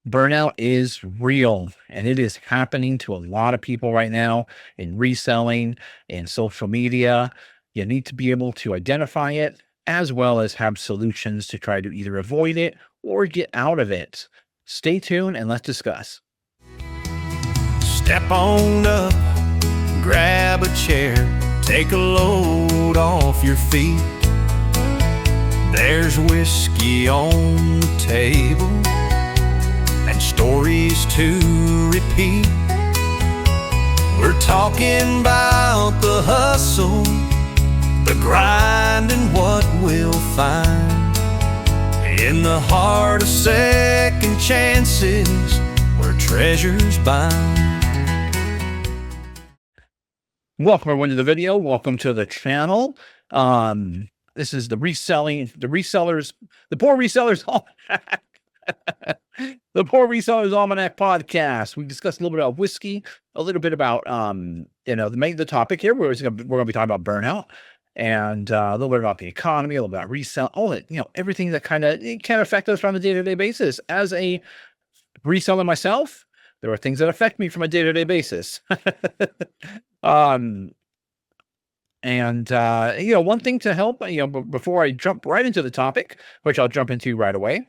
Burnout is real and it is happening to a lot of people right now in reselling and social media. You need to be able to identify it as well as have solutions to try to either avoid it or get out of it. Stay tuned and let's discuss. Step on up, grab a chair, take a load off your feet. There's whiskey on the table and stories to repeat. We're talking about the hustle, the grind, and what we'll find in the heart of second chances where treasures bind. Welcome everyone to the video. Welcome to the channel. This is the Poor Resellers Almanac. The Poor Resellers Almanac podcast. We discussed a little bit about whiskey, a little bit about the topic here. We're going to be talking about burnout and a little bit about the economy, a little bit about resell, all that, everything that kind of can affect us on a day-to-day basis. As a reseller myself, there are things that affect me from a day-to-day basis. One thing to help, before I jump right into the topic, which I'll jump into right away,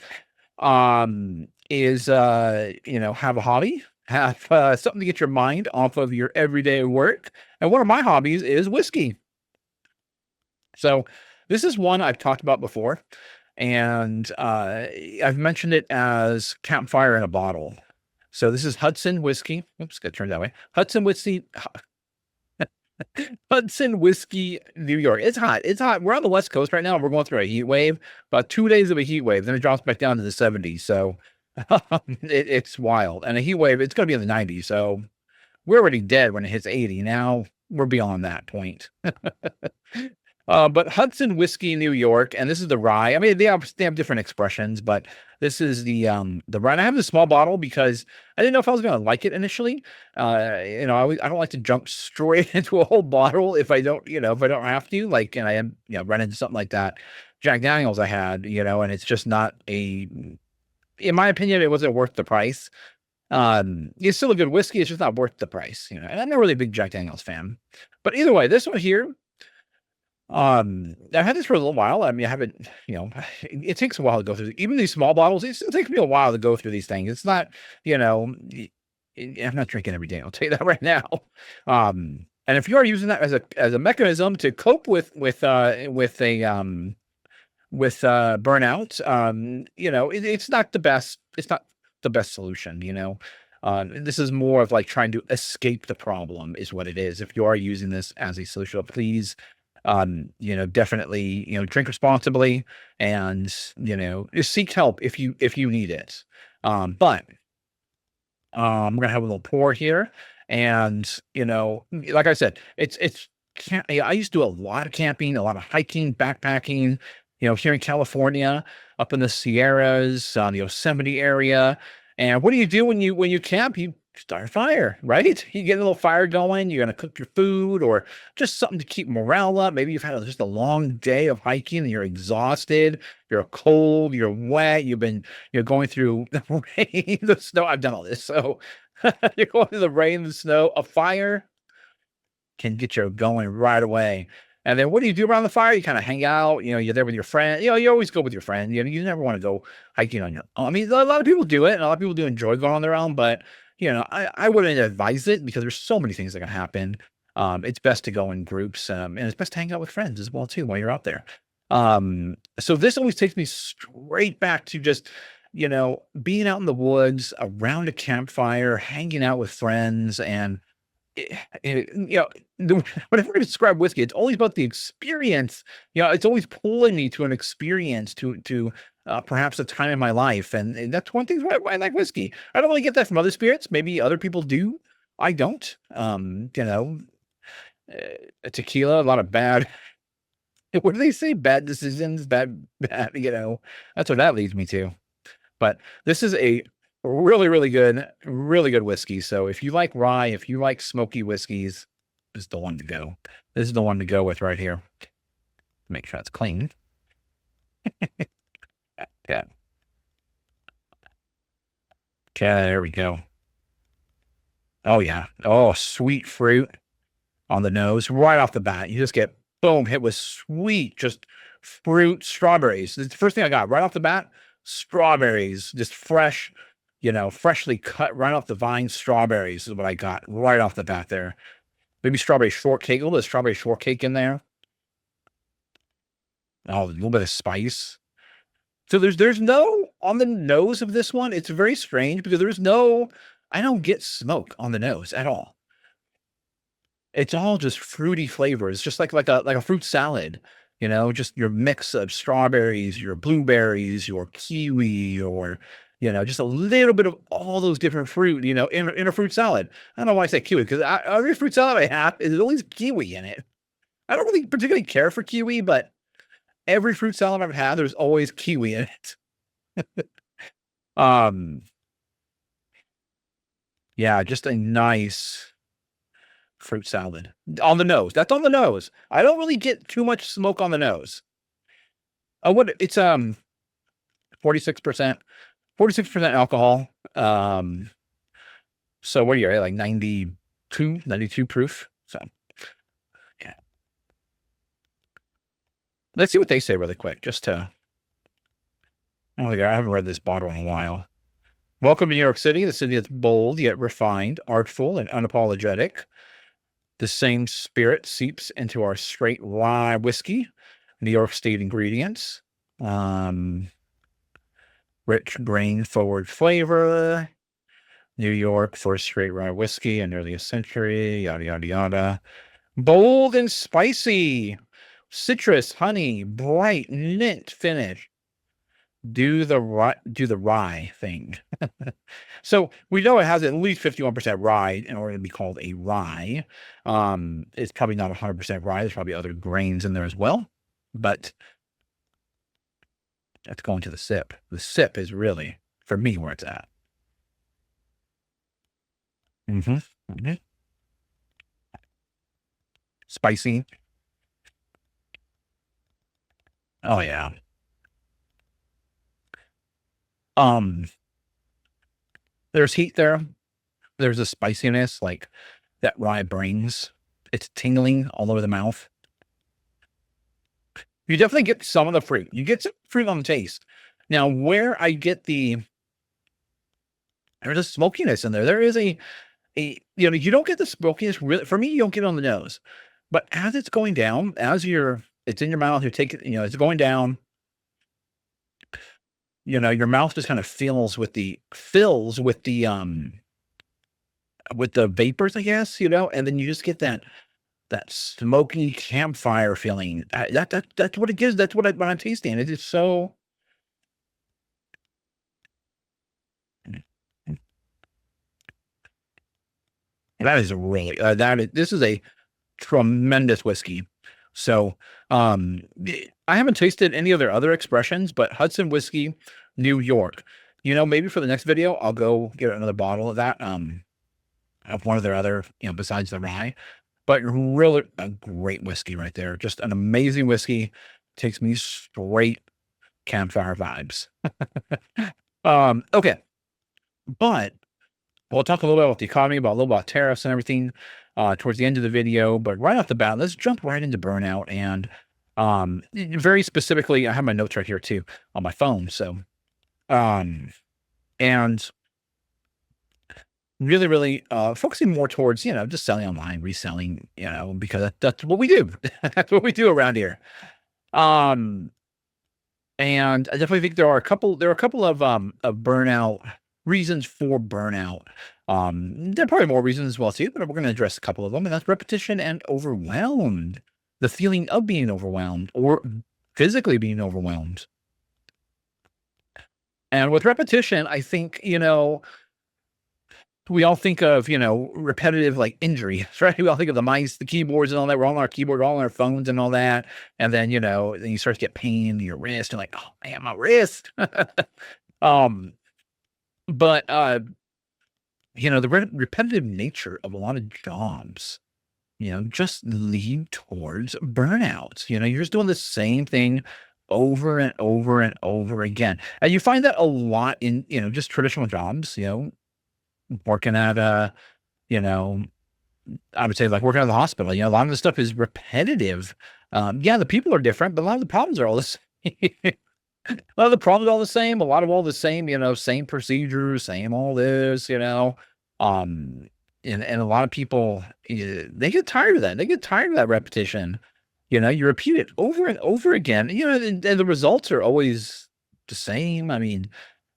is, have a hobby, have something to get your mind off of your everyday work. And one of my hobbies is whiskey. So this is one I've talked about before, and I've mentioned it as campfire in a bottle. So this is Hudson whiskey. Oops, got to turn that way. Hudson whiskey, New York. It's hot. It's hot. We're on the West Coast right now. We're going through a heat wave, about 2 days of a heat wave. Then it drops back down to the 70s. So it's wild. And a heat wave, it's going to be in the 90s. So we're already dead when it hits 80. Now we're beyond that point. But Hudson whiskey, New York, and this is the rye. I mean, they have different expressions, but this is the rye. And I have this small bottle because I didn't know if I was going to like it initially. I don't like to jump straight into a whole bottle if I don't have to. Like, and I am, run into something like that. Jack Daniels I had, and it's just not in my opinion, it wasn't worth the price. It's still a good whiskey. It's just not worth the price, and I'm not really a big Jack Daniels fan. But either way, this one here. I've had this for a little while. I mean, I haven't, it takes a while to go through even these small bottles. It still takes me a while to go through these things. It's not, I'm not drinking every day. I'll tell you that right now. And if you are using that as a mechanism to cope with burnout, it's not the best. It's not the best solution. This is more of like trying to escape the problem is what it is. If you are using this as a solution, please, definitely, drink responsibly and, seek help if you need it. But we're going to have a little pour here and, like I said, I used to do a lot of camping, a lot of hiking, backpacking, here in California, up in the Sierras, the Yosemite area. And what do you do when you camp? You start a fire, right? You get a little fire going. You're going to cook your food or just something to keep morale up. Maybe you've had just a long day of hiking and you're exhausted. You're cold. You're wet. You're going through the rain, the snow. I've done all this. So you're going through the rain, the snow. A fire can get you going right away. And then what do you do around the fire? You kind of hang out, you're there with your friend. You always go with your friend. You never want to go hiking on your own. I mean, a lot of people do it, and a lot of people do enjoy going on their own, but I wouldn't advise it because there's so many things that can happen. It's best to go in groups, and it's best to hang out with friends as well too while you're out there. So this always takes me straight back to just, being out in the woods around a campfire, hanging out with friends, and whenever I describe whiskey, it's always about the experience. It's always pulling me to an experience, to perhaps a time in my life, and that's one thing why I like whiskey. I don't really get that from other spirits. Maybe other people do. I don't. Tequila, a lot of bad. What do they say? Bad decisions, bad. That's what that leads me to. But this is a really, really good whiskey. So if you like rye, if you like smoky whiskeys, this is the one to go. This is the one to go with right here. Make sure it's clean. Yeah. Okay, there we go. Oh yeah. Oh, sweet fruit on the nose right off the bat. You just get boom hit with sweet, just fruit strawberries. It's the first thing I got right off the bat. Strawberries, just fresh, freshly cut right off the vine. Strawberries is what I got right off the bat there. Maybe strawberry shortcake, a little bit of strawberry shortcake in there. Oh, a little bit of spice. So there's no on the nose of this one. It's very strange because there's no, I don't get smoke on the nose at all. It's all just fruity flavors, just like a fruit salad, just your mix of strawberries, your blueberries, your kiwi, or just a little bit of all those different fruit, in a fruit salad. I don't know why I say kiwi because every fruit salad I have is always kiwi in it. I don't really particularly care for kiwi, but every fruit salad I've had, there's always kiwi in it. Um, yeah, just a nice fruit salad on the nose. That's on the nose. I don't really get too much smoke on the nose. Oh, what it's 46%, 46% alcohol. So what are you at, like 92 proof? So yeah. Let's see what they say really quick, just to, oh my God, I haven't read this bottle in a while. Welcome to New York City, the city that's bold yet refined, artful and unapologetic. The same spirit seeps into our straight rye whiskey, New York State ingredients. Rich grain forward flavor. New York for straight rye whiskey in nearly a century, yada, yada, yada. Bold and spicy. Citrus, honey, bright, mint finish. Do the rye thing. So we know it has at least 51% rye in order to be called a rye. It's probably not 100% rye. There's probably other grains in there as well, but that's going to the sip. The sip is really, for me, where it's at. Mm-hmm. Spicy. Oh yeah. Um, there's heat there. There's a spiciness like that rye brings. It's tingling all over the mouth. You definitely get some of the fruit. You get some fruit on the taste. Now, where I get there's a smokiness in there. There is you don't get the smokiness really. For me, you don't get it on the nose, but as it's going down, it's in your mouth. You take it, it's going down. Your mouth just kind of fills with the vapors, I guess, and then you just get that smoky campfire feeling. That's what it gives. That's what when I'm tasting it. It's so. That is really this is a tremendous whiskey. So, I haven't tasted any of their other expressions, but Hudson Whiskey, New York. Maybe for the next video, I'll go get another bottle of that. Of one of their other, besides the rye. But really a great whiskey right there. Just an amazing whiskey. Takes me straight campfire vibes. Okay. But we'll talk a little bit about the economy, a little about tariffs and everything towards the end of the video. But right off the bat, let's jump right into burnout. And very specifically, I have my notes right here too on my phone. So, and really, really focusing more towards, just selling online, reselling, because that's what we do. That's what we do around here. And I definitely think there are a couple of burnout reasons for burnout. There are probably more reasons as well too, but we're going to address a couple of them, and that's repetition and overwhelmed. The feeling of being overwhelmed or physically being overwhelmed. And with repetition, I think, we all think of, repetitive like injury, right? We all think of the mice, the keyboards and all that. We're all on our keyboard, we're all on our phones and all that. And then, then you start to get pain in your wrist and like, oh man, my wrist. But the repetitive nature of a lot of jobs, just lead towards burnout. You're just doing the same thing over and over and over again. And you find that a lot in, just traditional jobs, working at you know, I would say like working at the hospital, a lot of the stuff is repetitive. Yeah, the people are different, but a lot of the problems are all the same. A lot of the problems are all the same, a lot of all the same, same procedures, same all this, um, and a lot of people, they get tired of that. They get tired of that repetition. You repeat it over and over again, and the results are always the same. I mean,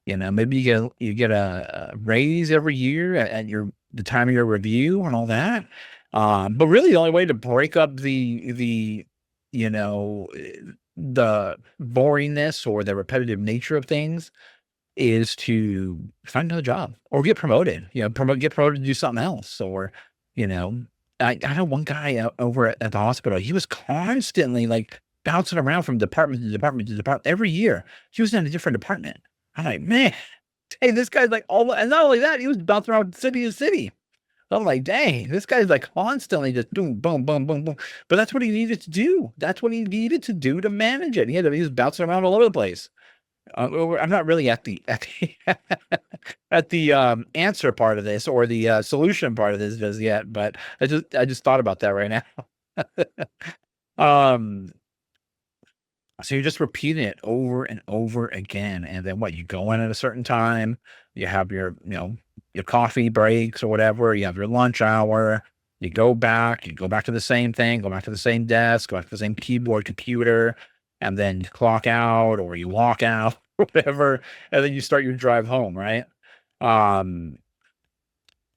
maybe you get a raise every year at the time of your review and all that. But really the only way to break up you know, the boringness or the repetitive nature of things is to find another job or get promoted, get promoted to do something else. Or, you know, I know one guy over at the hospital, he was constantly like bouncing around from department to department to department every year. He was in a different department. I'm like, man, hey, this guy's like and not only that, he was bouncing around city to city. I'm like, dang, this guy's like constantly just doing boom, boom, boom, boom. But that's what he needed to do. That's what he needed to do to manage it. He was bouncing around all over the place. I'm not really at the at the answer part of this or the solution part of this just yet, but I just thought about that right now. um, so you're just repeating it over and over again, and then what? You go in at a certain time, you have your coffee breaks or whatever, you have your lunch hour, you go back to the same thing, go back to the same desk, go back to the same keyboard, computer, and then you clock out or you walk out or whatever, and then you start your drive home, right? Um,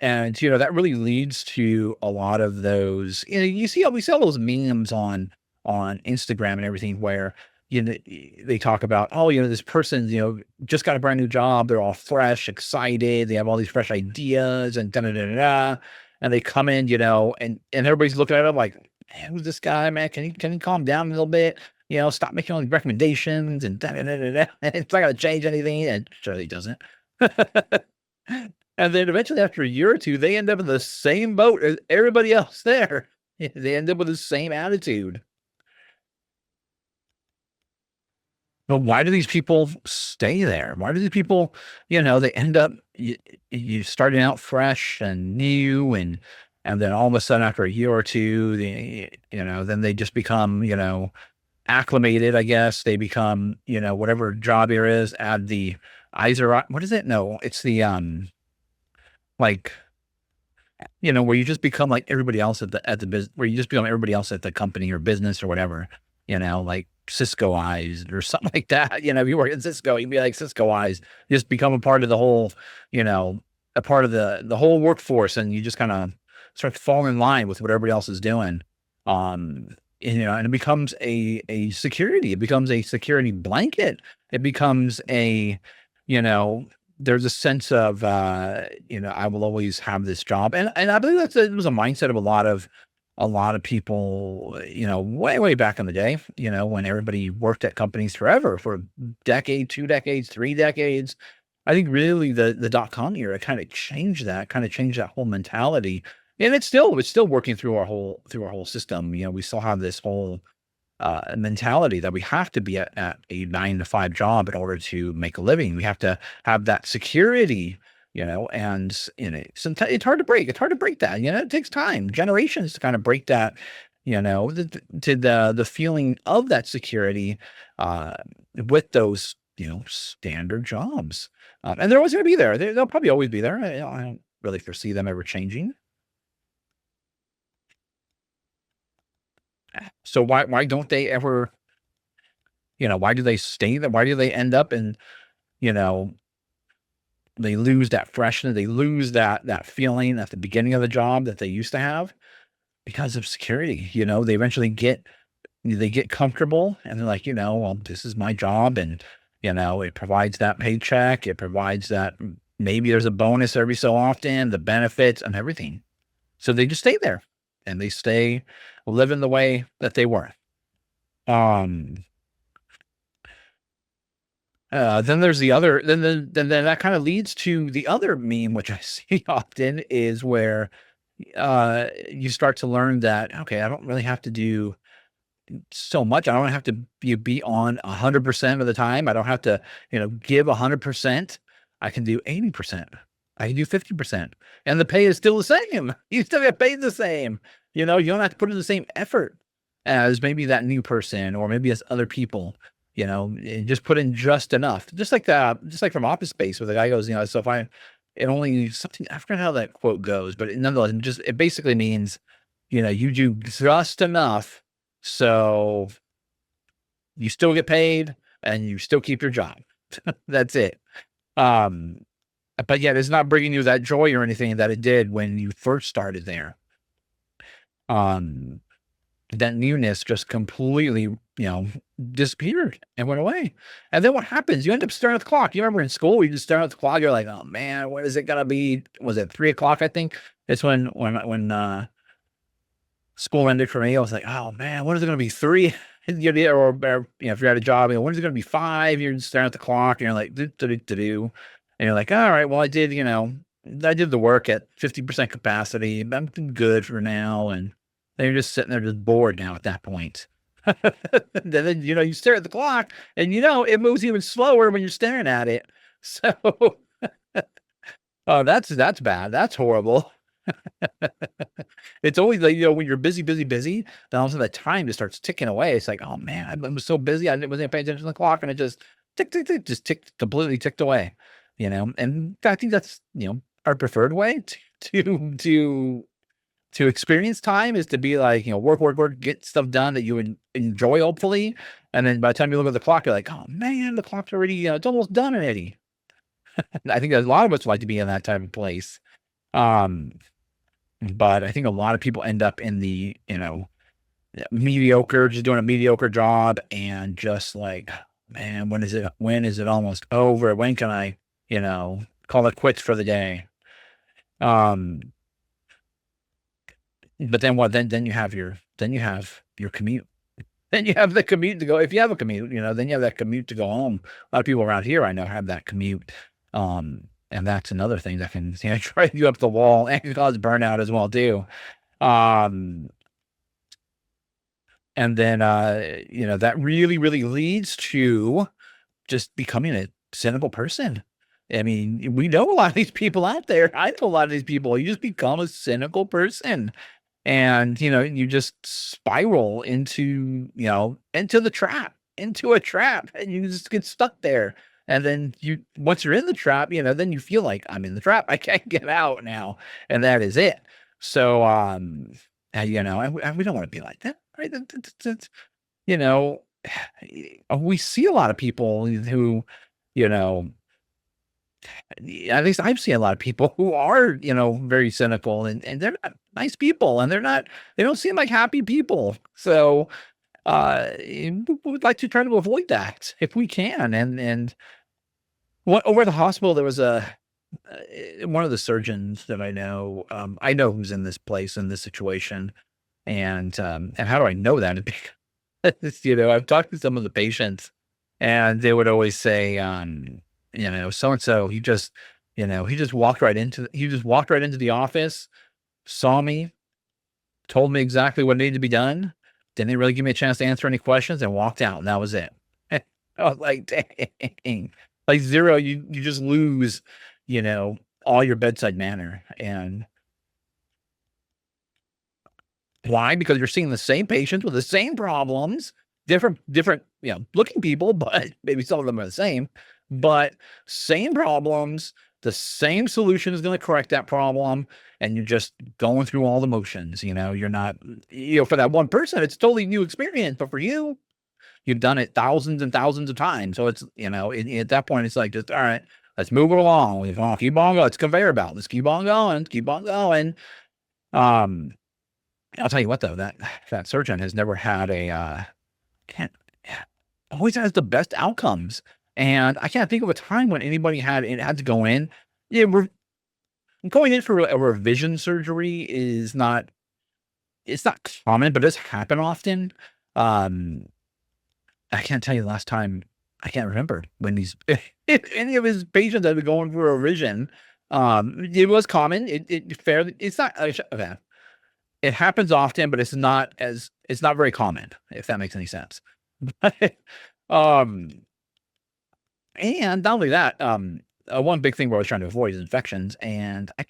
and that really leads to a lot of those. We see all those memes on Instagram and everything where they talk about, oh, this person, just got a brand new job, they're all fresh, excited, they have all these fresh ideas and da da da da, da, and they come in, and everybody's looking at them like, man, who's this guy, man? Can you calm down a little bit? Stop making all these recommendations and da da da da da. It's not gonna change anything, and sure he doesn't. And then eventually, after a year or two, they end up in the same boat as everybody else there. They end up with the same attitude. But why do these people stay there? Why do these people, they end up you starting out fresh and new, and then all of a sudden after a year or two, then they just become, acclimated, I guess. They become, whatever job here is, add the what is it? No, it's the like, where you just become like everybody else at the business, where you just become everybody else at the company or business or whatever, like Ciscoized or something like that. If you work at Cisco, you can be like Ciscoized, just become a part of the whole, a part of the whole workforce, and you just kind of start to fall in line with what everybody else is doing. And it becomes a security. It becomes a security blanket. It becomes you know, there's a sense of, I will always have this job. And I believe it was a mindset of a lot of people, way, way back in the day, when everybody worked at companies forever for a decade, 2 decades, 3 decades. I think really the dot-com era kind of changed that whole mentality. And it's still working through our whole system. We still have this whole mentality that we have to be at a 9 to 5 job in order to make a living. We have to have that security, and sometimes it's hard to break. It's hard to break that. It takes time, generations to kind of break that. To the feeling of that security with those standard jobs, and they're always going to be there. They'll probably always be there. I don't really foresee them ever changing. So why don't they ever, why do they stay there? Why do they end up in, you know, they lose that freshness, they lose that feeling at the beginning of the job that they used to have because of security. They eventually get comfortable and they're like, well, this is my job, and it provides that paycheck, it provides that maybe there's a bonus every so often, the benefits and everything. So they just stay there and they stay living the way that they were. Um, then there's the other, then that kind of leads to the other meme, which I see often, is where you start to learn that, okay, I don't really have to do so much. I don't have to be on 100% of the time. I don't have to, give 100%. I can do 80%. I can do 50%, and the pay is still the same. You still get paid the same. You don't have to put in the same effort as maybe that new person or maybe as other people. And just put in just enough. Just like that, just like from Office Space, where the guy goes, so if it only something, I forgot how that quote goes, but nonetheless, it basically means, you do just enough so you still get paid and you still keep your job. That's it. But yet it's not bringing you that joy or anything that it did when you first started there. That newness just completely, disappeared and went away. And then what happens? You end up staring at the clock. You remember in school, you just stare at the clock. You're like, oh man, when is it gonna be? Was it 3 o'clock? I think it's when school ended for me. I was like, oh man, when is it gonna be 3? Or if you're at a job, when is it gonna be 5? You're just staring at the clock and you're like, do. And you're like, all right, well, I did the work at 50% capacity. I'm good for now. And then you're just sitting there just bored now at that point. Then, you stare at the clock and, it moves even slower when you're staring at it. So, oh, that's bad. That's horrible. It's always like, when you're busy, then all of a sudden the time just starts ticking away. It's like, oh man, I was so busy. I wasn't paying attention to the clock and it just completely ticked away, and I think that's, our preferred way to experience time is to be like, work, get stuff done that you enjoy, hopefully. And then by the time you look at the clock, you're like, oh man, the clock's already, it's almost done already. I think that a lot of us like to be in that type of place. But I think a lot of people end up in the, mediocre, just doing a mediocre job and just like, man, when is it almost over? When can I, call it quits for the day? But then what? Then you have your commute. Then you have the commute to go. If you have a commute, then you have that commute to go home. A lot of people around here I know have that commute. And that's another thing that can, drive you up the wall and cause burnout as well too. And then, that really, really leads to just becoming a cynical person. I mean, we know a lot of these people out there. I know a lot of these people. You just become a cynical person. And, you just spiral into a trap, and you just get stuck there. And then once you're in the trap, then you feel like I'm in the trap. I can't get out now. And that is it. So, and we don't want to be like that, right? We see a lot of people who, at least I've seen a lot of people who are, very cynical and they're not nice people and they don't seem like happy people. So, we would like to try to avoid that if we can. And over at the hospital, there was one of the surgeons that I know who's in this place, in this situation. And how do I know that? Because, I've talked to some of the patients and they would always say, so-and-so, he just walked right into the office, saw me, told me exactly what needed to be done. Didn't really give me a chance to answer any questions and walked out. And that was it. I was like, dang, like zero, you just lose, all your bedside manner. And why? Because you're seeing the same patients with the same problems, different, looking people, but maybe some of them are the same, but same problems, the same solution is going to correct that problem. And you're just going through all the motions, you're not, for that one person, it's a totally new experience, but for you, you've done it thousands and thousands of times. So it's, at that point, it's like, just, all right, let's move it along. We keep on going. It's conveyor belt. Let's keep on going. I'll tell you what, though, that surgeon has never had always has the best outcomes. And I can't think of a time when anybody had to go in. Yeah, going in for a revision surgery it's not common, but it does happen often. I can't tell you the last time. I can't remember when if any of his patients had been going for a revision. It was common. It's not. Okay. It happens often, but it's not as It's not very common, if that makes any sense. But, um, and not only that, one big thing where I was trying to avoid is infections, and I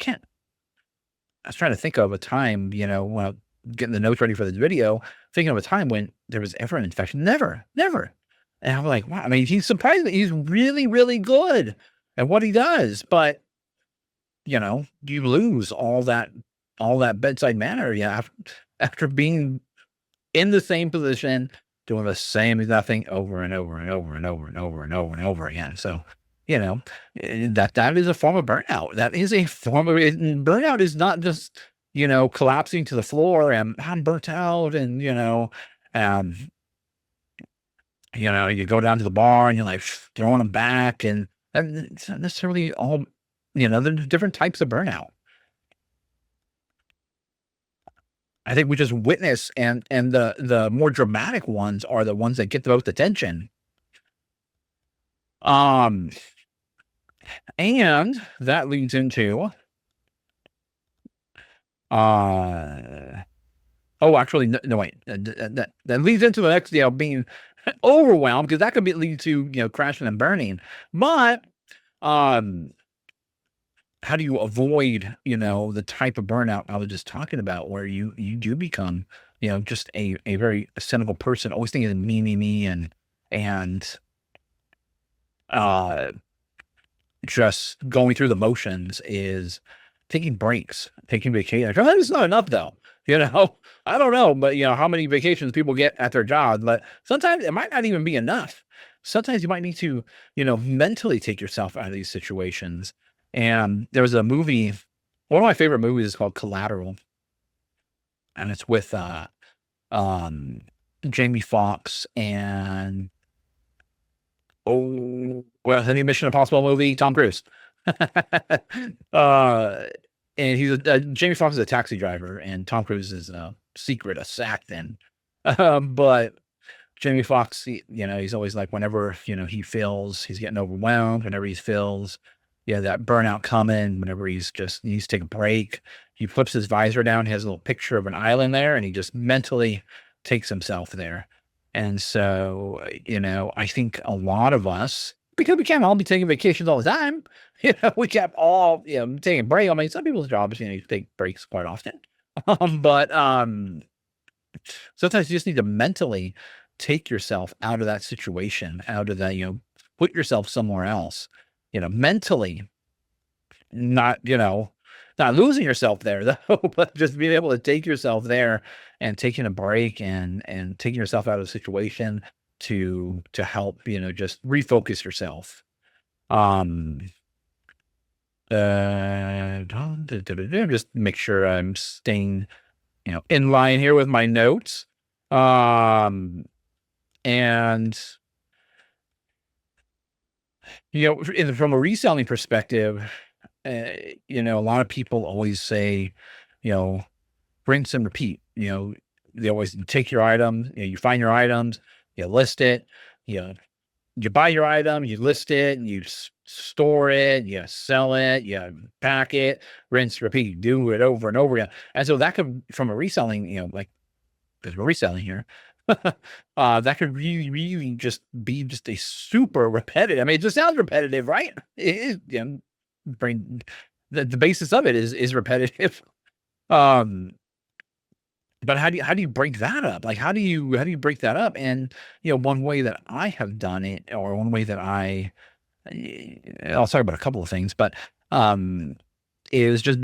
was trying to think of a time, when I was getting the notes ready for this video, thinking of a time when there was ever an infection. Never, never. And I'm like, wow. I mean, he's surprisingly, he's really, really good at what he does, but you lose all that bedside manner, after being in the same position, doing the same exact thing over and over and over and over and over and over and over again. So, you know, that is a form of burnout. That is a form of burnout is not just, collapsing to the floor and I'm burnt out and, um, you go down to the bar and you're like throwing them back and it's not necessarily all, there's different types of burnout. I think we just witness and the more dramatic ones are the ones that get the most attention. Um, and that leads into uh oh, actually, no, wait, that leads into the next, being overwhelmed because that could lead to crashing and burning. But um, how do you avoid the type of burnout I was just talking about, where you do become just a very cynical person, always thinking of me, and uh just going through the motions, is taking breaks, taking vacation. It's not enough though. I don't know, but how many vacations people get at their job, but sometimes it might not even be enough. Sometimes you might need to, mentally take yourself out of these situations. And there was a movie, one of my favorite movies is called Collateral, and it's with um Jamie Foxx and oh, well, the new Mission Impossible movie, Tom Cruise. uh, and Jamie Foxx is a taxi driver, and Tom Cruise is a secret assassin. But Jamie Foxx, he's always like, whenever he feels he's getting overwhelmed, whenever he feels, that burnout coming, whenever he needs to take a break, he flips his visor down, he has a little picture of an island there, and he just mentally takes himself there. And so, I think a lot of us, because we can't all be taking vacations all the time, we kept all, taking a break. I mean, some people's jobs, you take breaks quite often. But sometimes you just need to mentally take yourself out of that situation, out of that, put yourself somewhere else, mentally, not, not losing yourself there though, but just being able to take yourself there and taking a break and taking yourself out of the situation to help, just refocus yourself. Um, just make sure I'm staying, in line here with my notes. And from a reselling perspective, a lot of people always say, rinse and repeat. They always take your item, you find your items, you list it, you buy your item, you list it, and you store it, you sell it, you pack it, rinse, repeat, do it over and over again. And so that could, from a reselling, like there's reselling here, that could really, really just be just a super repetitive. I mean, it just sounds repetitive, right? It is, brain, the basis of it is repetitive. Um, but how do you break that up? Like, how do you break that up? And, one way that I have done it, or one way that I'll talk about a couple of things, but, is just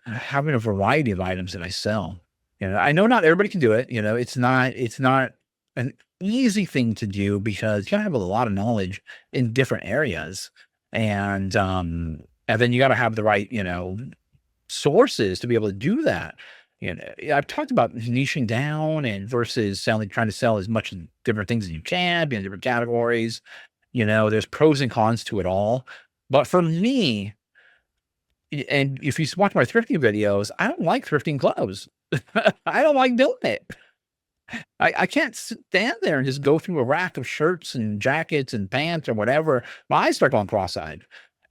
having a variety of items that I sell. I know not everybody can do it. It's not an easy thing to do because you gotta have a lot of knowledge in different areas. And then you gotta have the right, sources to be able to do that. I've talked about niching down and versus trying to sell as much different things as you can, be in different categories. There's pros and cons to it all. But for me, and if you watch my thrifting videos, I don't like thrifting clothes. I don't like doing it. I can't stand there and just go through a rack of shirts and jackets and pants or whatever. My eyes start going cross-eyed.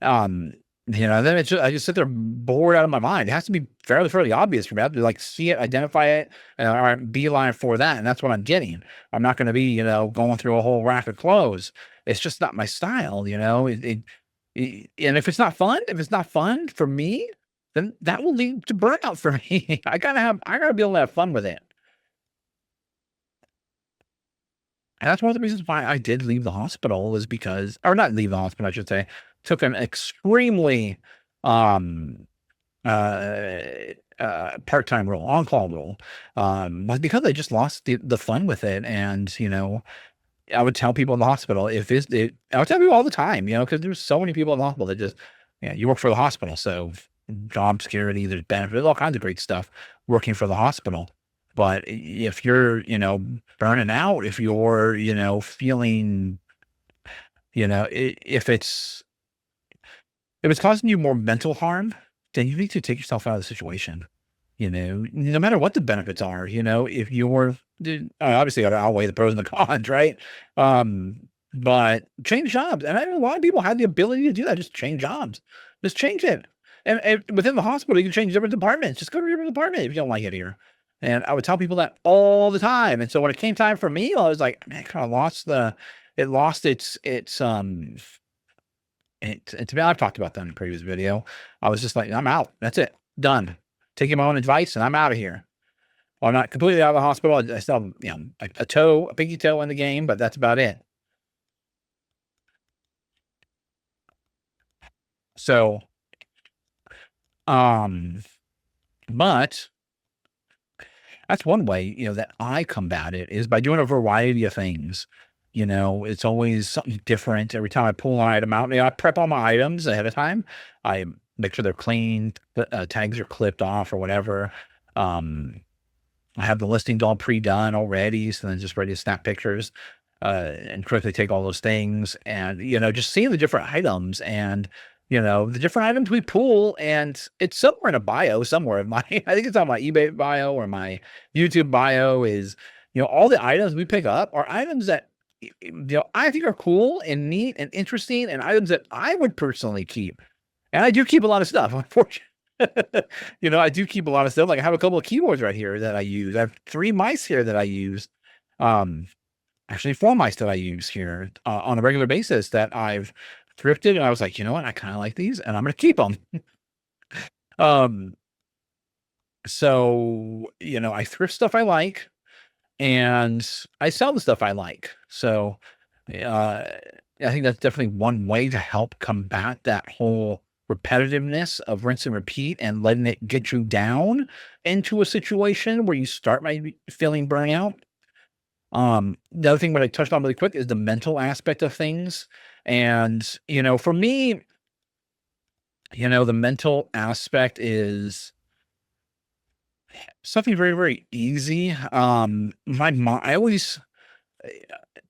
Um, Then I just sit there bored out of my mind. It has to be fairly obvious for me. I have to like see it, identify it, and all right, beeline for that. And that's what I'm getting. I'm not going to be, going through a whole rack of clothes. It's just not my style, and if it's not fun for me, then that will lead to burnout for me. I gotta be able to have fun with it. And that's one of the reasons why I did leave the hospital was because, or not leave the hospital, I should say, took an extremely, um, uh, part-time role, on-call role, was because I just lost the fun with it. And, I would tell people in the hospital I would tell people all the time, because there's so many people in the hospital that just, yeah, you work for the hospital. So job security, there's benefits, all kinds of great stuff working for the hospital. But if you're, burning out, if you're, feeling, if it's causing you more mental harm, then you need to take yourself out of the situation. No matter what the benefits are, if you're obviously got to outweigh the pros and the cons, right? But change jobs. And a lot of people have the ability to do that. Just change jobs. Just change it. And within the hospital, you can change different departments. Just go to a different department if you don't like it here. And I would tell people that all the time. And so when it came time for me, I was like, man, I kind of it lost and to me, I've talked about that in a previous video. I was just like, I'm out. That's it. Done. Taking my own advice and I'm out of here. Well, I'm not completely out of the hospital. I still have, a pinky toe in the game, but that's about it. So, but that's one way, that I combat it is by doing a variety of things. It's always something different. Every time I pull an item out, I prep all my items ahead of time. I make sure they're clean, tags are clipped off or whatever. Um, I have the listings all pre-done already, so then just ready to snap pictures and quickly take all those things and just seeing the different items and the different items we pull, and it's somewhere in a bio somewhere in my I think it's on my eBay bio or my YouTube bio is all the items we pick up are items that I think are cool and neat and interesting and items that I would personally keep. And I do keep a lot of stuff, unfortunately. I do keep a lot of stuff. Like I have a couple of keyboards right here that I use. I have 3 mice here that I use. Um, Actually 4 mice that I use here on a regular basis that I've thrifted. And I was like, you know what? I kind of like these and I'm going to keep them. Um, so, I thrift stuff I like and I sell the stuff I like. So, I think that's definitely one way to help combat that whole repetitiveness of rinse and repeat and letting it get you down into a situation where you start maybe feeling burnout. The other thing that I touched on really quick is the mental aspect of things. And, for me, the mental aspect is something very easy. My mom, I always,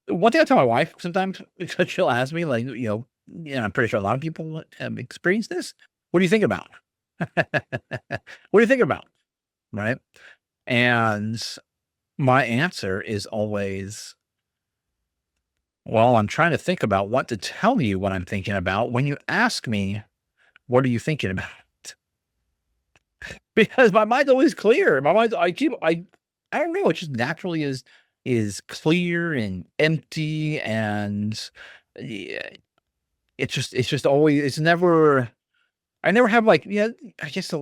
one thing I tell my wife sometimes, because she'll ask me, like, I'm pretty sure a lot of people have experienced this. What do you think about? What do you think about? Right. And my answer is always, well, I'm trying to think about what to tell you what I'm thinking about when you ask me, what are you thinking about? Because my mind's always clear. I don't know, it just naturally is clear and empty and yeah, it's just always it's never I never have like yeah, I guess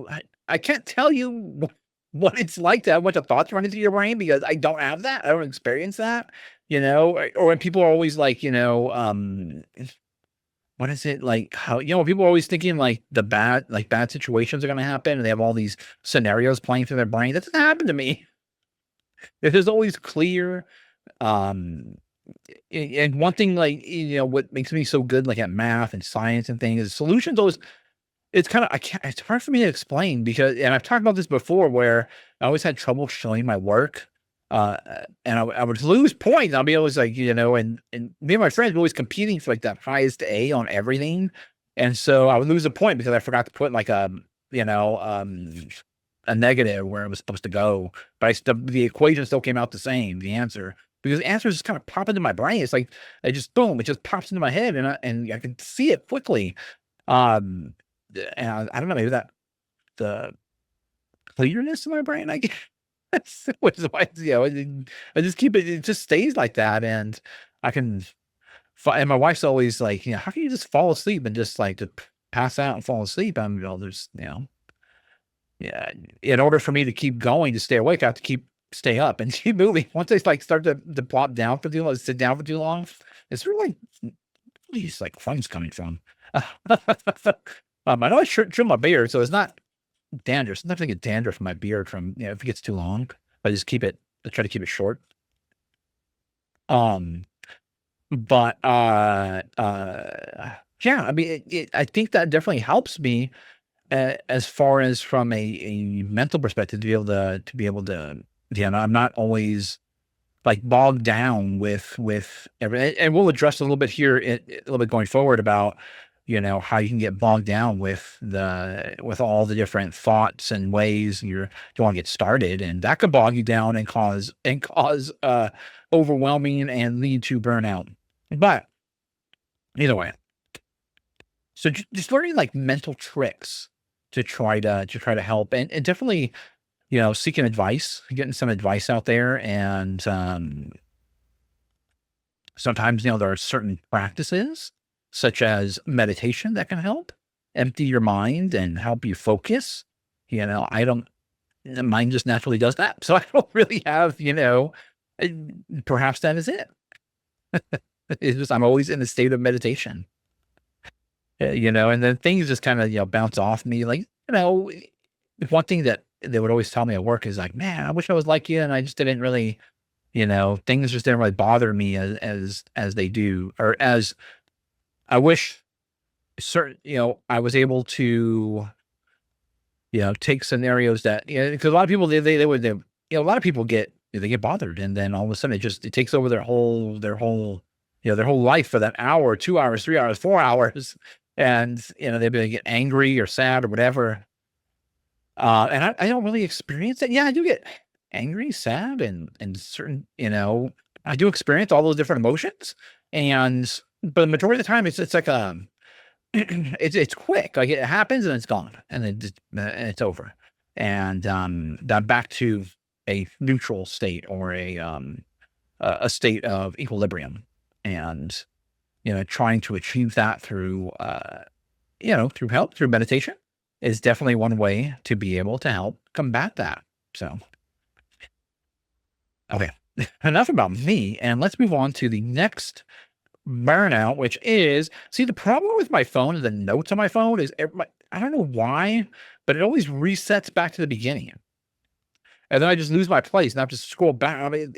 I can't tell you what it's like to have a bunch of thoughts running through your brain because I don't have that. I don't experience that, or when people are always like, what is it like how people are always thinking like bad situations are gonna happen and they have all these scenarios playing through their brain. That doesn't happen to me. There's always clear um and one thing like what makes me so good like at math and science and things is solutions always it's kind of I can't it's hard for me to explain because and I've talked about this before where I always had trouble showing my work. Uh and I would lose points. I'll be always like, and me and my friends were always competing for like that highest A on everything. And so I would lose a point because I forgot to put like you know, um a negative where it was supposed to go. But the equation still came out the same, the answer. Because the answers just kind of pop into my brain. It's like it just boom, it just pops into my head and I can see it quickly. Um and I don't know, maybe that the clearness in my brain, I guess, which is why, I just keep it just stays like that, and I can and my wife's always like, "How can you just fall asleep and just, like, just pass out and fall asleep?" I'm, there's, yeah, in order for me to keep going, to stay awake, I have to stay up and keep moving. Once I, like, start to plop down for too long, sit down for too long, it's really these, like, fun's coming from. I know I trim my beard, so it's not dandruff. Sometimes I get dandruff in my beard from, if it gets too long, I try to keep it short. Um, but, yeah, I mean, I think that definitely helps me, as far as from a mental perspective, to be able to, I'm not always, like, bogged down with every, and we'll address a little bit here, a little bit going forward about, how you can get bogged down with all the different thoughts and ways you don't want to get started, and that could bog you down and cause overwhelming and lead to burnout. But either way, so just learning, like, mental tricks to try to help, and definitely, seeking advice, getting some advice out there, and sometimes, there are certain practices, such as meditation, that can help empty your mind and help you focus. I don't, the mind just naturally does that. So I don't really have, uh, perhaps that is it. It's just, I'm always in a state of meditation, and then things just kind of, bounce off me. Like, one thing that they would always tell me at work is like, man, I wish I was like you. And I just didn't really, things just didn't really bother me as they do, or as I wish certain, I was able to, take scenarios that, because a lot of people, they would, a lot of people they get bothered, and then all of a sudden it takes over their whole life for that hour, 2 hours, 3 hours, 4 hours. And, they'd be, like, get angry or sad or whatever. And I don't really experience it. Yeah, I do get angry, sad, and certain, I do experience all those different emotions. And but the majority of the time, it's like, it's quick. Like, it happens and it's gone, and then and it's over. And that back to a neutral state, or a state of equilibrium. And, trying to achieve that through through meditation is definitely one way to be able to help combat that. So, okay, enough about me, and let's move on to the next burnout, which is, see, the problem with my phone and the notes on my phone is, I don't know why, but it always resets back to the beginning. And then I just lose my place and I have to scroll back. I mean,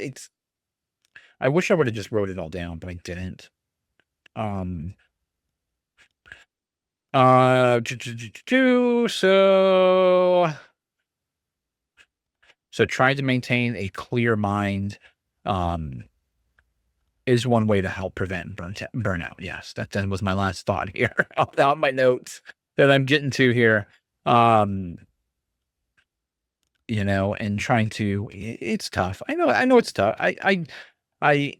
I wish I would have just wrote it all down, but I didn't. Um, so trying to maintain a clear mind, um, is one way to help prevent burnout. Yes, that was my last thought here out my notes that I'm getting to here. Um, and trying to, it's tough. I know it's tough. I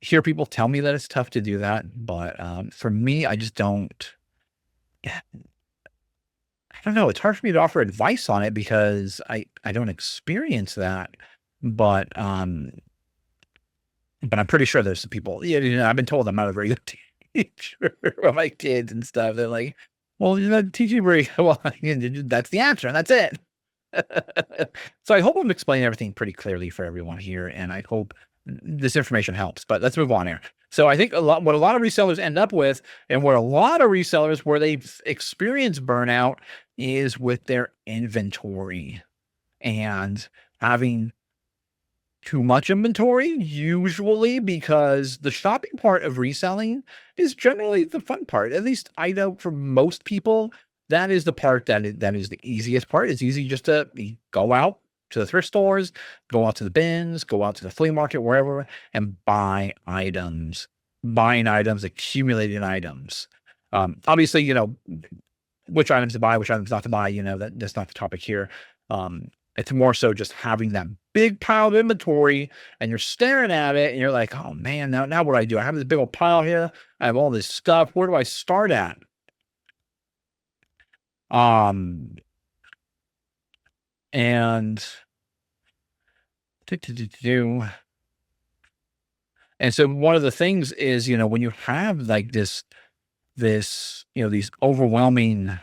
hear people tell me that it's tough to do that, but for me, I just don't. Yeah, I don't know. It's hard for me to offer advice on it because I don't experience that, but I'm pretty sure there's some people. Yeah, I've been told I'm not a very good teacher with my kids and stuff. They're like, "Well, you're not teaching very well." That's the answer, and that's it. So I hope I'm explaining everything pretty clearly for everyone here, and I hope this information helps. But let's move on here. So I think what a lot of resellers end up with, and what a lot of resellers where they've experienced burnout, is with their inventory, and having too much inventory, usually, because the shopping part of reselling is generally the fun part. At least I know for most people, that is the part that is the easiest part. It's easy just to go out to the thrift stores, go out to the bins, go out to the flea market, wherever, and buy items, buying items, accumulating items. Obviously, which items to buy, which items not to buy, that's not the topic here. It's more so just having that big pile of inventory, and you're staring at it and you're like, oh man, now what do I do? I have this big old pile here. I have all this stuff. Where do I start at? Um, and do, do, do, do. And so one of the things is, when you have like these overwhelming,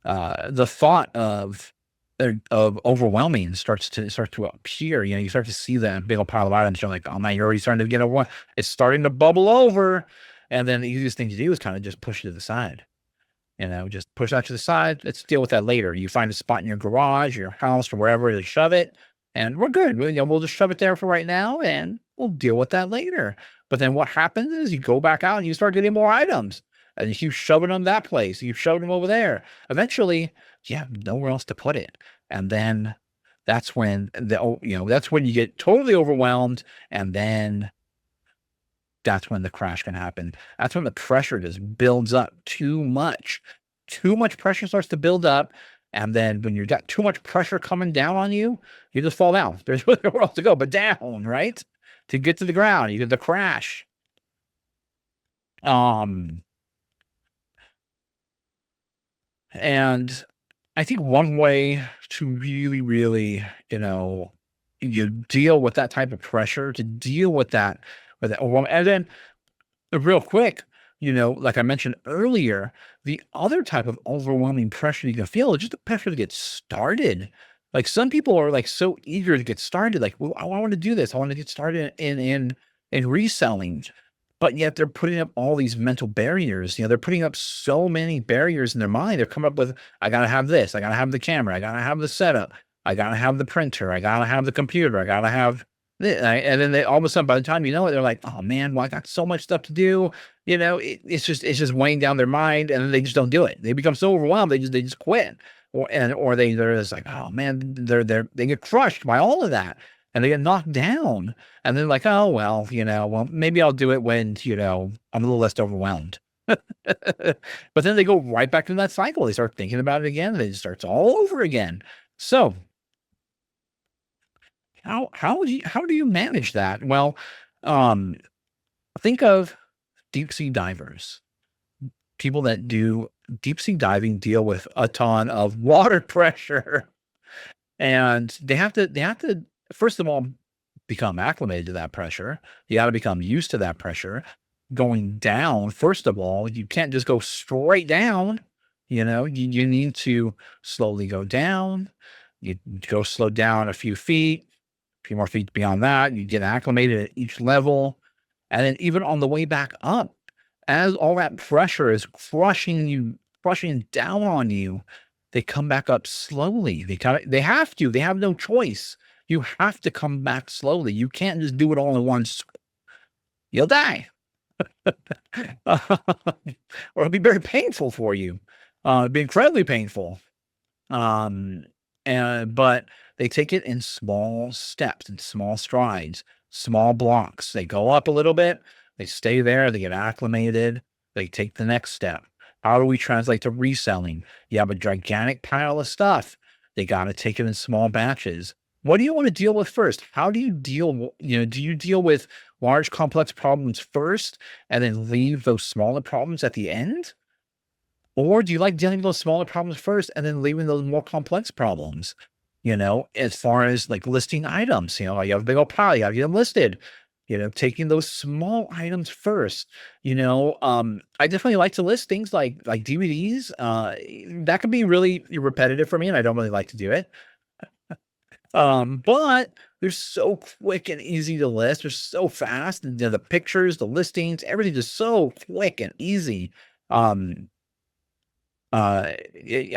the thought of overwhelming starts to appear. You start to see that big old pile of items. You're like, oh man, you're already starting to get over. It's starting to bubble over, and then the easiest thing to do is kind of just push it to the side. Just push that to the side. Let's deal with that later. You find a spot in your garage, your house, or wherever to shove it, and we're good. We'll just shove it there for right now, and we'll deal with that later. But then what happens is you go back out and you start getting more items, and you keep shoving them that place. You shove them over there. Eventually, you have nowhere else to put it, and then that's when you get totally overwhelmed, and then that's when the crash can happen. That's when the pressure just builds up too much. Too much pressure starts to build up. And then when you got too much pressure coming down on you, you just fall down. There's nowhere else to go but down, right? To get to the ground, you get the crash. And I think one way to really, really, you deal with that type of pressure, to deal with that, and then real quick, like I mentioned earlier, the other type of overwhelming pressure you can feel is just the pressure to get started. Like some people are like so eager to get started, like, well, I want to do this. I want to get started in reselling. But yet they're putting up all these mental barriers. They're putting up so many barriers in their mind. They're coming up with, I gotta have this, I gotta have the camera, I gotta have the setup, I gotta have the printer, I gotta have the computer, I gotta have and then they all of a sudden, by the time you know it, they're like, "Oh man, well, I got so much stuff to do." It's just weighing down their mind, and then they just don't do it. They become so overwhelmed, they just quit, or they're just like, "Oh man," they get crushed by all of that, and they get knocked down, and they're like, "Oh well, maybe I'll do it when I'm a little less overwhelmed." But then they go right back to that cycle. They start thinking about it again, and it starts all over again. So how do you manage that? Well, um, think of deep sea divers. People that do deep sea diving deal with a ton of water pressure, and they have to first of all become acclimated to that pressure. You got to become used to that pressure. Going down, first of all, you can't just go straight down. You need to slowly go down. You go slow down a few feet, a few more feet beyond that. You get acclimated at each level. And then even on the way back up, as all that pressure is crushing down on you, they come back up slowly. They have to. They have no choice. You have to come back slowly. You can't just do it all at once. You'll die. Or it'll be very painful for you. It'd be incredibly painful. Um, but they take it in small steps, in small strides, small blocks. They go up a little bit, they stay there, they get acclimated, they take the next step. How do we translate to reselling? You have a gigantic pile of stuff. They got to take it in small batches. What do you want to deal with first? How do you do you deal with large complex problems first and then leave those smaller problems at the end? Or do you like dealing with those smaller problems first and then leaving those more complex problems? As far as like listing items, you have a big old pile, you have them listed, taking those small items first. I definitely like to list things like DVDs. That can be really repetitive for me, and I don't really like to do it. But they're so quick and easy to list. They're so fast, and the pictures, the listings, everything is so quick and easy. Um, I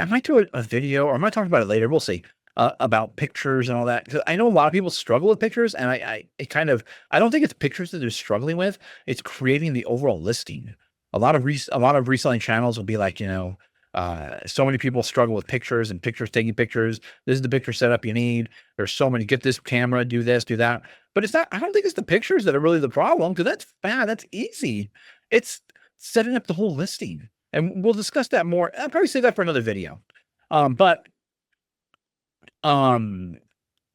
might do a video, or I might talk about it later. We'll see about pictures and all that. 'Cause I know a lot of people struggle with pictures, and I don't think it's pictures that they're struggling with. It's creating the overall listing. A lot of reselling channels will be like, so many people struggle with pictures and taking pictures. This is the picture setup you need. There's so many. Get this camera, do this, do that. But it's not. I don't think it's the pictures that are really the problem, because that's bad. That's easy. It's setting up the whole listing. And we'll discuss that more. I'll probably save that for another video. But what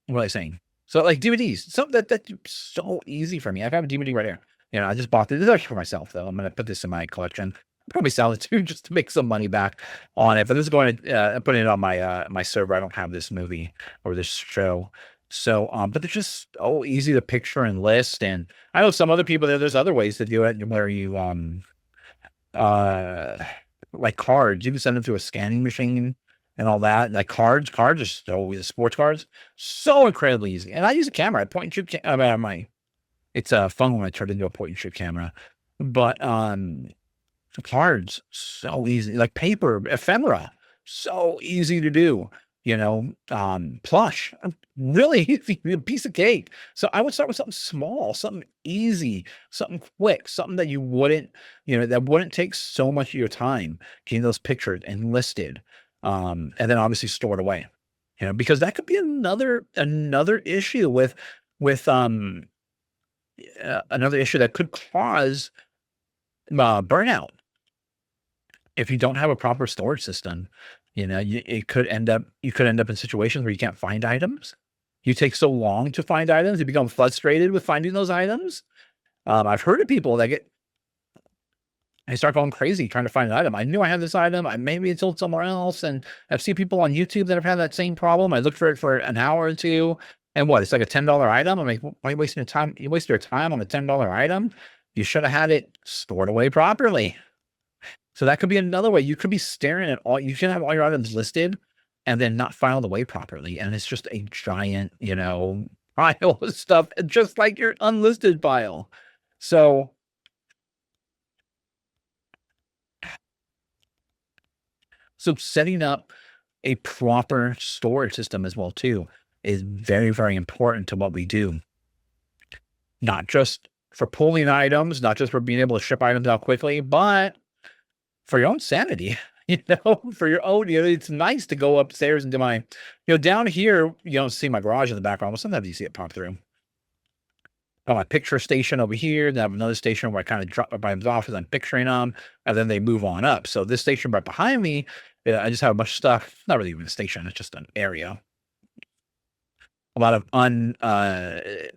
was I saying? So like DVDs, that's so easy for me. I have a DVD right here. I just bought this. This is actually for myself though. I'm gonna put this in my collection. probably sell it too, just to make some money back on it. But this is going to putting it on my my server. I don't have this movie or this show. So, but they're just so easy to picture and list. And I know some other people there's other ways to do it where you uh like cards, you can send them through a scanning machine and all that. Like cards are so sports cards, so incredibly easy. And I use a camera, I point and shoot. My it's a phone when I turned into a point and shoot camera, but cards, so easy, like paper, ephemera, so easy to do, plush, really easy, a piece of cake. So I would start with something small, something easy, something quick, something that you wouldn't, that wouldn't take so much of your time getting those pictured and listed. And then obviously stored away, because that could be another issue with another issue that could cause burnout. If you don't have a proper storage system, you could end up in situations where you can't find items. You take so long to find items, you become frustrated with finding those items. I've heard of people that they start going crazy trying to find an item. I knew I had this item. Maybe it's sold somewhere else. And I've seen people on YouTube that have had that same problem. I looked for it for an hour or two. And what? It's like a $10 item. I'm like, why are you wasting your time? You waste your time on a $10 item. You should have had it stored away properly. So that could be another way. You could be staring at you should have all your items listed and then not filed away properly. And it's just a giant, pile of stuff, just like your unlisted pile. So setting up a proper storage system as well too is very, very important to what we do. Not just for pulling items, not just for being able to ship items out quickly, but for your own sanity, for your own, it's nice to go upstairs into my, down here, you don't see my garage in the background, but sometimes you see it pop through. Got my picture station over here. Then I have another station where I kind of drop my items off as I'm picturing them, and then they move on up. So this station right behind me, I just have a bunch of stuff. Not really even a station; it's just an area. A lot of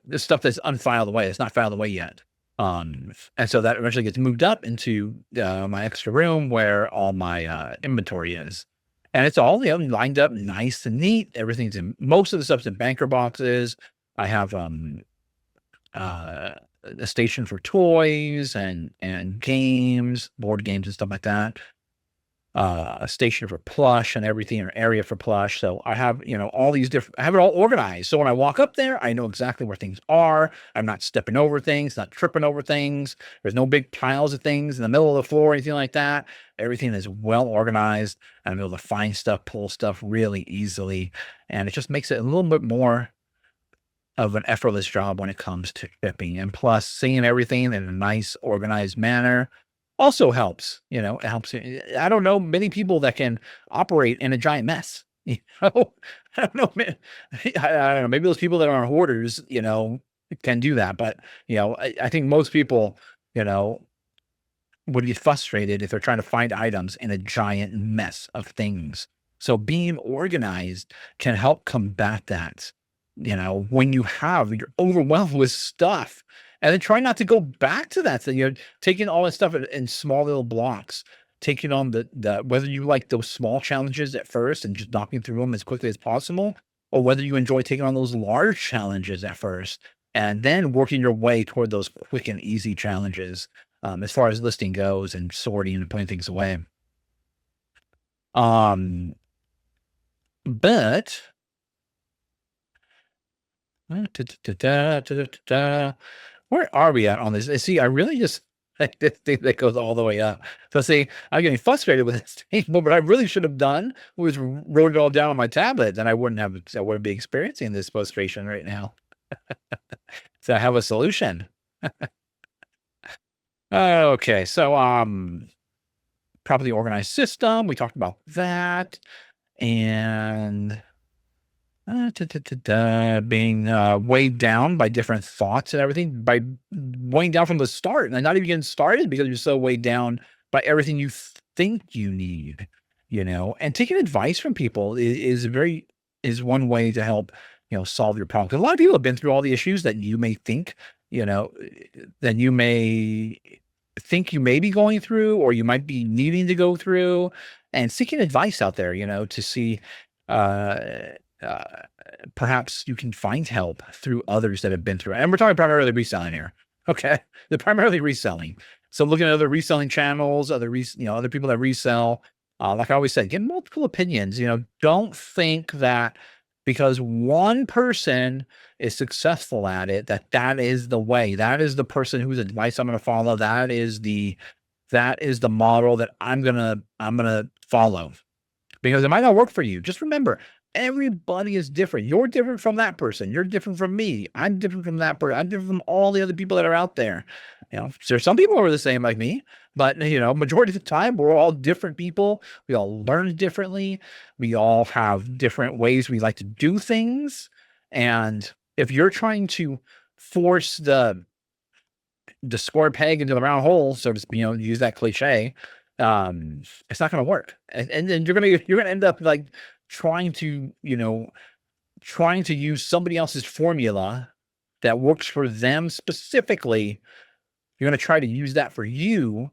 this stuff that's unfiled away. It's not filed away yet. And so that eventually gets moved up into my extra room where all my inventory is. And it's all lined up nice and neat. Everything's most of the stuff's in banker boxes. I have a station for toys and games, board games and stuff like that. A station for plush and everything, or area for plush. So I have, all these different, I have it all organized. So when I walk up there, I know exactly where things are. I'm not stepping over things, not tripping over things. There's no big piles of things in the middle of the floor, or anything like that. Everything is well organized. I'm able to find stuff, pull stuff really easily. And it just makes it a little bit more of an effortless job when it comes to shipping. And plus, seeing everything in a nice, organized manner also helps. It helps. I don't know many people that can operate in a giant mess. I don't know. I don't know. Maybe those people that are hoarders, can do that. But I think most people, would get frustrated if they're trying to find items in a giant mess of things. So being organized can help combat that. When you're overwhelmed with stuff, and then try not to go back to that. So you're taking all that stuff in small little blocks, taking on the whether you like those small challenges at first and just knocking through them as quickly as possible, or whether you enjoy taking on those large challenges at first and then working your way toward those quick and easy challenges, as far as listing goes and sorting and putting things away. But where are we at on this? See, I really just like this thing that goes all the way up. So see, I'm getting frustrated with this table. What I really should have done was wrote it all down on my tablet, and I wouldn't be experiencing this frustration right now. So I have a solution. Okay, so properly organized system. We talked about that, and being weighed down by different thoughts and everything, by weighing down from the start and not even getting started because you're so weighed down by everything you think you need, and taking advice from people is one way to help, solve your problem. 'Cause a lot of people have been through all the issues that you may think, that you may think you may be going through, or you might be needing to go through, and seeking advice out there, to see, uh, uh, perhaps you can find help through others that have been through it. And we're talking primarily reselling here. Okay. They're primarily reselling. So looking at other reselling channels, other people that resell, like I always said, get multiple opinions. Don't think that because one person is successful at it, that is the way. That is the person whose advice I'm going to follow. That is the model that I'm gonna follow, because it might not work for you. Just remember, everybody is different. You're different from that person. You're different from me. I'm different from that person. I'm different from all the other people that are out there. There's some people who are the same like me, but majority of the time, we're all different people. We all learn differently. We all have different ways we like to do things. And if you're trying to force the square peg into the round hole, so to use that cliche, it's not going to work. And then you're gonna end up like trying to, trying to use somebody else's formula that works for them specifically. You're going to try to use that for you.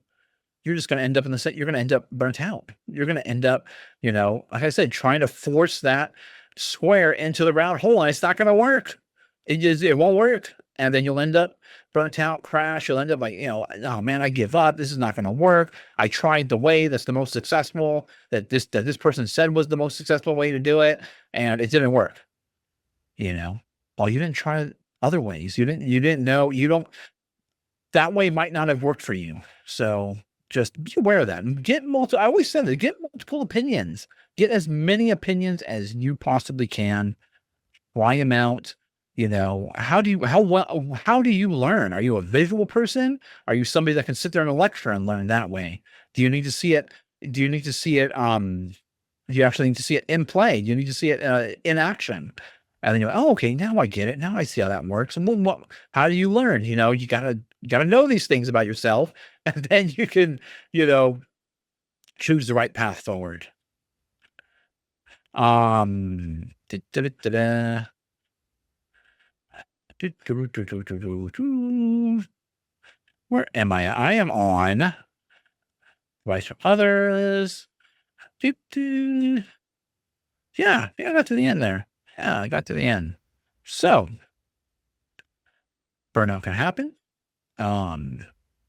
You're just going to end up in the set. You're going to end up burnt out. You're going to end up, like I said, trying to force that square into the round hole, and it's not going to work. It won't work. And then you'll end up burnt out, crash. You'll end up like, oh man, I give up. This is not going to work. I tried the way that's the most successful, that this person said was the most successful way to do it, and it didn't work. Well, you didn't try other ways. You didn't know. That way might not have worked for you. So just be aware of that. And I always said that, get multiple opinions. Get as many opinions as you possibly can. Try them out. How do you learn? Are you a visual person? Are you somebody that can sit there in a lecture and learn that way? Do you need to see it? Do you need to see it? Do you actually need to see it in play? Do you need to see it in action? And then oh, okay, now I get it. Now I see how that works. And how do you learn? You gotta know these things about yourself, and then you can, choose the right path forward. Da-da-da-da. Where am I? I am on advice from others. Yeah, I got to the end there. Yeah, I got to the end. So burnout can happen.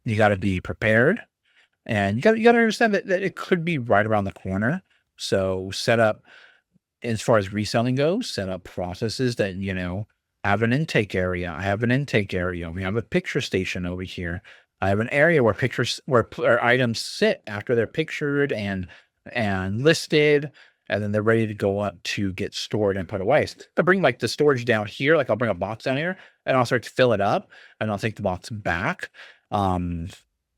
You got to be prepared, and you got to understand that it could be right around the corner. So set up, as far as reselling goes, set up processes that have an intake area. I have an intake area. We have a picture station over here. I have an area where items sit after they're pictured and listed, and then they're ready to go up to get stored and put away. So I bring like the storage down here, like I'll bring a box down here and I'll start to fill it up, and I'll take the box back. And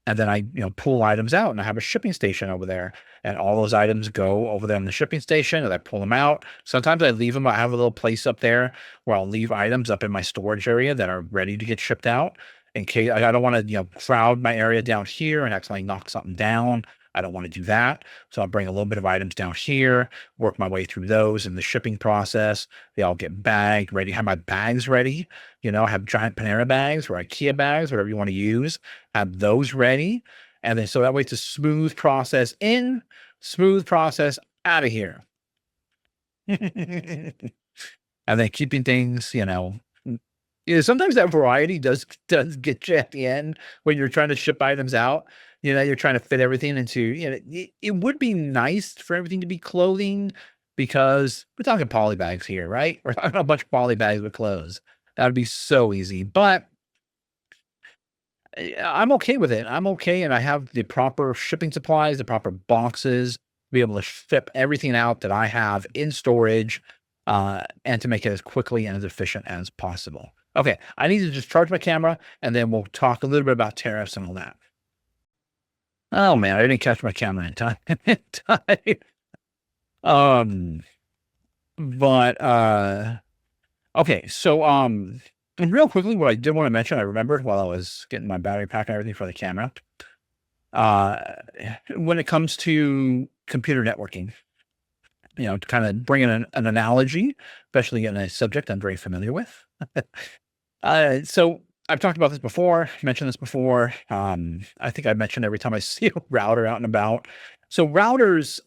then I, pull items out, and I have a shipping station over there, and all those items go over there in the shipping station, and I pull them out. Sometimes I leave them. I have a little place up there where I'll leave items up in my storage area that are ready to get shipped out, in case I don't want to, crowd my area down here and accidentally knock something down. I don't want to do that. So I'll bring a little bit of items down here, work my way through those in the shipping process. They all get bagged, ready. Have my bags ready. I have giant Panera bags or IKEA bags, whatever you want to use. Have those ready. And then so that way it's a smooth process in, smooth process out of here. And then keeping things, sometimes that variety does get you at the end when you're trying to ship items out. You're trying to fit everything into, it would be nice for everything to be clothing, because we're talking poly bags here, right? We're talking a bunch of poly bags with clothes. That would be so easy, but I'm okay with it. I'm okay. And I have the proper shipping supplies, the proper boxes to be able to ship everything out that I have in storage, and to make it as quickly and as efficient as possible. Okay. I need to just charge my camera, and then we'll talk a little bit about tariffs and all that. Oh man, I didn't catch my camera in time. But okay, so and real quickly, what I did want to mention, I remembered while I was getting my battery pack and everything for the camera. When it comes to computer networking, to kind of bring in an analogy, especially in a subject I'm very familiar with. So I've talked about this before, mentioned this before. I think I mentioned every time I see a router out and about. So routers,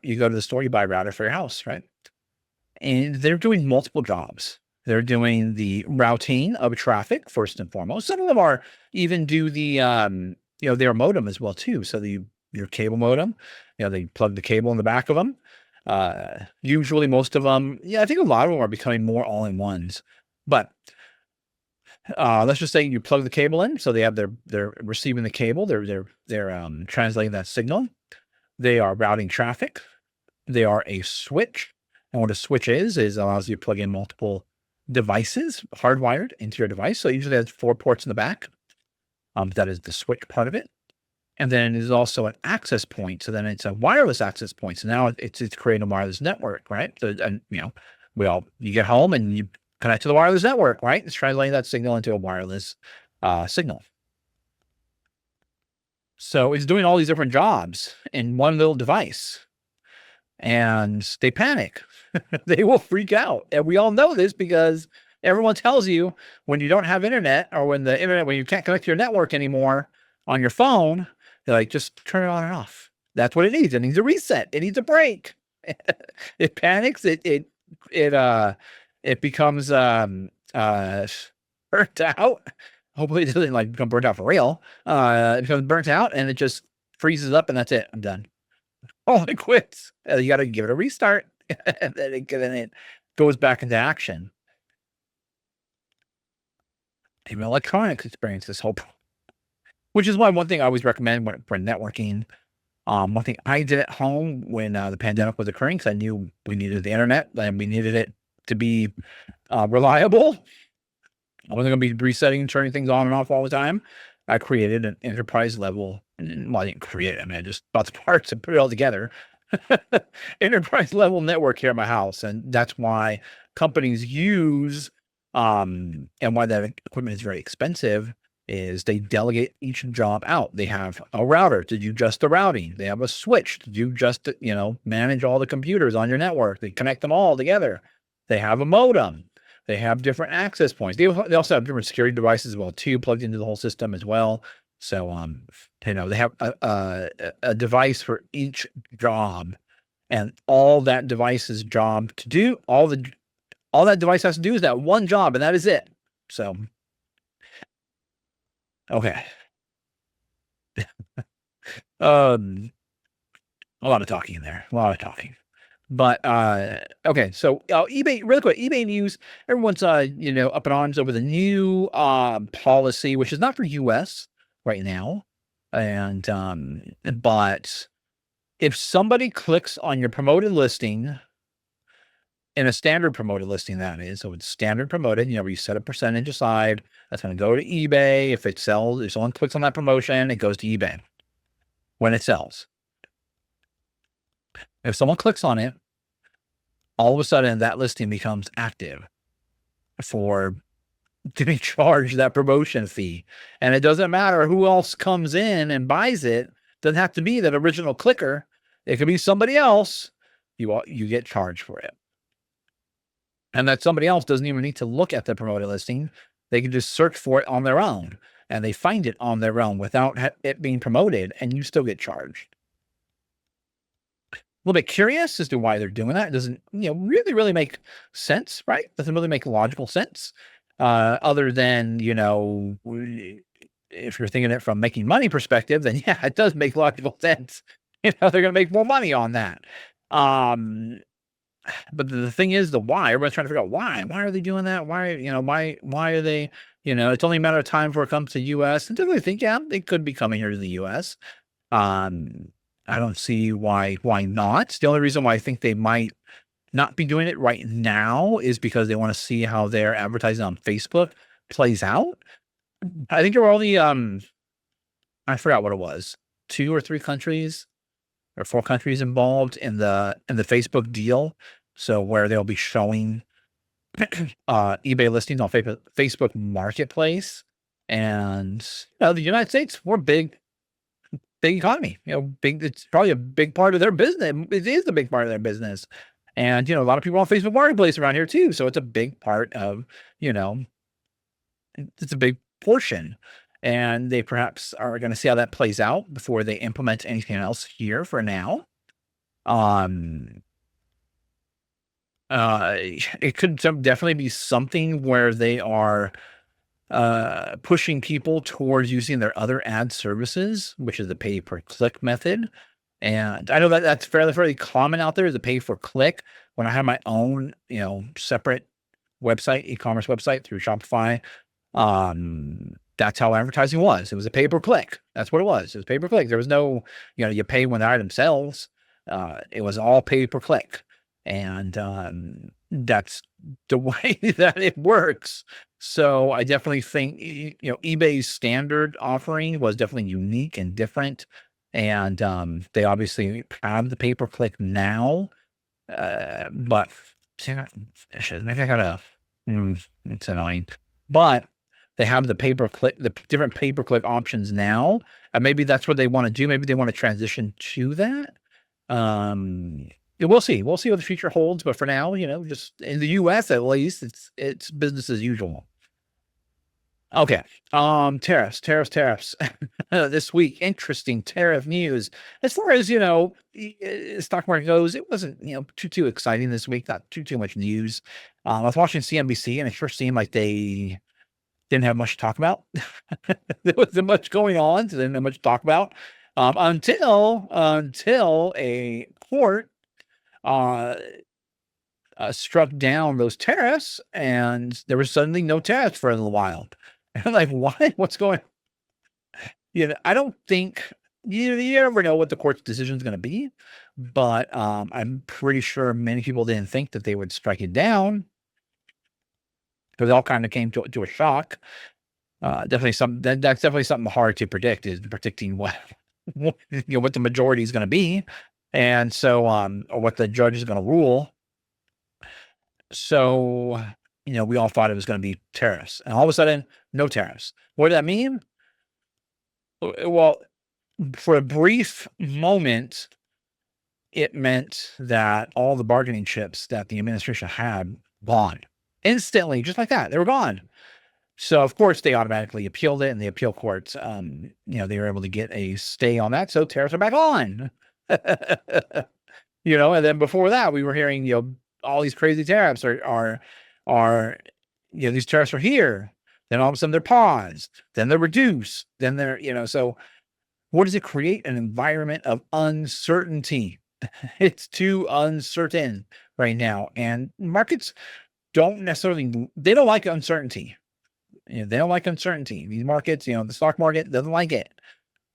you go to the store, you buy a router for your house, right? And they're doing multiple jobs. They're doing the routing of traffic first and foremost. Some of them are even do the their modem as well too. So your cable modem, they plug the cable in the back of them. Usually most of them, I think a lot of them are becoming more all-in-ones. But let's just say you plug the cable in, so they have they're receiving the cable, they're translating that signal. They are routing traffic. They are a switch. And what a switch is allows you to plug in multiple devices hardwired into your device. So it usually has 4 ports in the back. That is the switch part of it. And then there's also an access point. So then it's a wireless access point. So now it's creating a wireless network, right? So, and you get home and you connect to the wireless network, right? It's translating that signal into a wireless signal. So it's doing all these different jobs in one little device. And they panic. They will freak out. And we all know this because everyone tells you when you don't have internet, or when you can't connect to your network anymore on your phone, they're like, just turn it on and off. That's what it needs. It needs a reset. It needs a break. It panics. It becomes burnt out. Hopefully it doesn't become burnt out for real. It becomes burnt out and it just freezes up and that's it. I'm done. Oh, it quits. You got to give it a restart. And then it goes back into action. Even electronics experience this whole, which is why one thing I always recommend for networking. One thing I did at home when the pandemic was occurring, because I knew we needed the internet and we needed it to be reliable. I wasn't going to be resetting and turning things on and off all the time. I created an enterprise level, and I didn't create it. I mean, I just bought the parts and put it all together. Enterprise level network here at my house. And that's why companies use, and why that equipment is very expensive, is they delegate each job out. They have a router to do just the routing. They have a switch to do just, manage all the computers on your network. They connect them all together. They have a modem. They have different access points. They also have different security devices as well too, plugged into the whole system as well. So, they have a device for each job, and all that device's job to do, all that device has to do is that one job, and that is it. So, okay. A lot of talking in there. A lot of talking. But okay, so eBay, really quick, eBay news. Everyone's up in arms over the new policy, which is not for US right now. And but if somebody clicks on your promoted listing, in a standard promoted listing, that is, so it's standard promoted, where you set a percentage aside, that's going to go to eBay. If it sells, if someone clicks on that promotion, it goes to eBay when it sells. If someone clicks on it, all of a sudden that listing becomes active for to be charged that promotion fee. And it doesn't matter who else comes in and buys it. Doesn't have to be that original clicker. It could be somebody else. You get charged for it. And that somebody else doesn't even need to look at the promoted listing. They can just search for it on their own, and they find it on their own without it being promoted, and you still get charged. A little bit curious as to why they're doing that. It doesn't, really make sense, right? Doesn't really make logical sense. Other than, if you're thinking it from making money perspective, then yeah, it does make logical sense. They're going to make more money on that. But the thing is the why. Everyone's trying to figure out why. Why are they doing that? Why are they, it's only a matter of time before it comes to US. And typically think, yeah, they could be coming here to the US. I don't see why not. The only reason why I think they might not be doing it right now is because they want to see how their advertising on Facebook plays out. I think there were only, I forgot what it was, 2 or 3 countries or 4 countries involved in the Facebook deal. So where they'll be showing eBay listings on Facebook Marketplace. And the United States, we're big economy, it's probably a big part of their business. It is a big part of their business. And, a lot of people on Facebook Marketplace around here too. So it's a big part of, it's a big portion, and they perhaps are going to see how that plays out before they implement anything else here for now. Um, it could definitely be something where they are pushing people towards using their other ad services, which is the pay per click method. And I know that that's fairly common out there, is the pay per click. When I have my own, separate website, e-commerce website through Shopify, that's how advertising was. It was a pay per click. That's what it was. It was pay per click. There was no, you pay when the item sells. It was all pay per click. And that's the way that it works. So I definitely think, eBay's standard offering was definitely unique and different. And they obviously have the pay per click now. But maybe I gotta, it's annoying. But they have the pay per click, the different pay per click options now. And maybe that's what they want to do. Maybe they want to transition to that. Yeah, we'll see. We'll see what the future holds. But for now, just in the US at least, it's business as usual. Okay. Tariffs. This week, interesting tariff news. As far as, stock market goes, it wasn't, too exciting this week. Not too much news. I was watching CNBC, and it sure seemed like they didn't have much to talk about. There wasn't much going on, so they didn't have much to talk about. Until a court uh, struck down those tariffs, and there was suddenly no tariffs for a little while. And I'm like, what? What's going? I don't think you never know what the court's decision is going to be, but I'm pretty sure many people didn't think that they would strike it down, because it all kind of came to a shock. Definitely that's definitely something hard to predict, is predicting what what the majority is going to be, and so or what the judge is going to rule. So, we all thought it was going to be tariffs, and all of a sudden, no tariffs. What did that mean? Well, for a brief moment, it meant that all the bargaining chips that the administration had gone instantly, just like that. They were gone. So of course they automatically appealed it, and the appeal courts, they were able to get a stay on that. So tariffs are back on. And then before that, we were hearing, all these crazy tariffs are, these tariffs are here. Then all of a sudden they're paused. Then they're reduced. Then they're, so what does it create? An environment of uncertainty. It's too uncertain right now. And markets they don't like uncertainty. They don't like uncertainty. These markets, the stock market doesn't like it.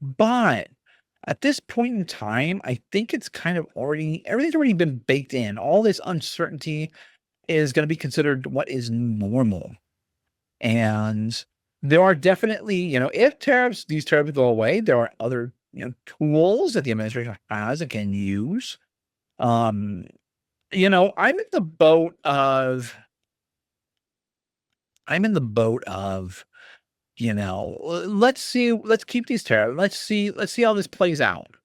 But at this point in time, I think it's kind of everything's already been baked in. All this uncertainty is going to be considered what is normal. And there are definitely, if these tariffs go away, there are other, tools that the administration has and can use. I'm in the boat of, let's keep these tariffs. Let's see how this plays out.